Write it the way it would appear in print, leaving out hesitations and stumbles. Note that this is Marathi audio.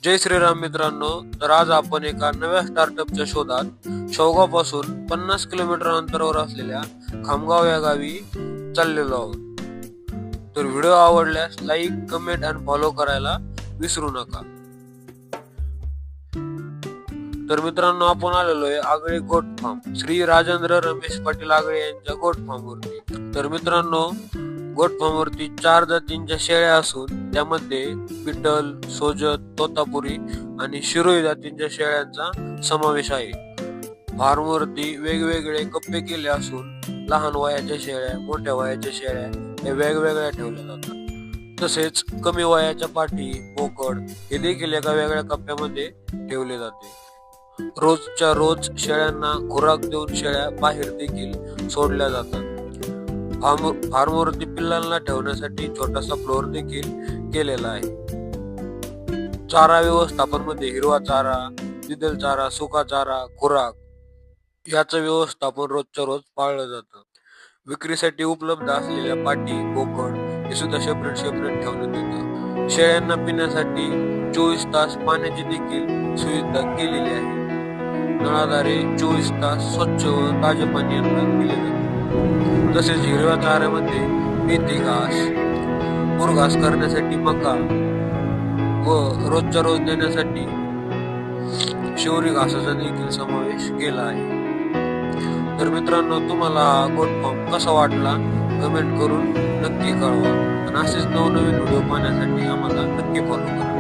जय श्रीराम मित्रांनो. तर आज आपण एका नव्या स्टार्टअपच्या शोधात शेवगावपासून 50 किलोमीटर अंतरावर असलेल्या खामगाव या गावी चाललेलो आहोत. तर व्हिडिओ आवडल्यास लाईक, कमेंट आणि फॉलो करायला विसरू नका. तर मित्रांनो, आपण आलेलो आहे आगळे गोट फार्म, श्री राजेंद्र रमेश पाटील आगळे यांच्या गोट फार्म वरती. तर मित्रांनो, गोट फार्म वरती 4 जातींच्या शेळ्या असून त्यामध्ये बिटल, सोजत, तोतापुरी आणि शिरोई जातींच्या शेळ्यांचा समावेश आहे. फार्म वरती वेगवेगळे कप्पे केले असून लहान वयाच्या शेळ्या, मोठ्या वयाच्या शेळ्या या वेगवेगळ्या ठेवल्या जातात. तसेच कमी वयाच्या पाठी, बोकड हे देखील एका वेगळ्या कप्प्यामध्ये ठेवले जाते. रोजच्या रोज शेळ्यांना खुराक देऊन शेळ्या बाहेर देखील सोडल्या जातात. फार्मवरती पिल्लांना ठेवण्यासाठी छोटासा फ्लोअर देखील केलेला आहे. चारा व्यवस्थापन मध्ये हिरवा चारा, द्विदल चारा, सुका चारा, खुराक याचं व्यवस्थापन रोजच्या रोज पाळलं जातं. विक्रीसाठी उपलब्ध असलेल्या पाटी, बोकड हे सुद्धा सेपरेट ठेवण्यात येतं. शेळ्यांना पिण्यासाठी 24 तास पाण्याची देखील सुविधा केलेली आहे. नळाद्वारे 24 तास स्वच्छ व ताजे पाणी यांना दिले जाते. तसेच हिरव्या चाऱ्यामध्ये मेथी घास, मुरघास करण्यासाठी मका व रोजच्या रोज देण्यासाठी शिवरी घासाचा देखील समावेश केला आहे. तर मित्रांनो, तुम्हाला हा गोट फार्म कसा वाटला कमेंट करून नक्की कळवा आणि असेच नवनवीन व्हिडिओ पाहण्यासाठी आम्हाला नक्की फॉलो करा.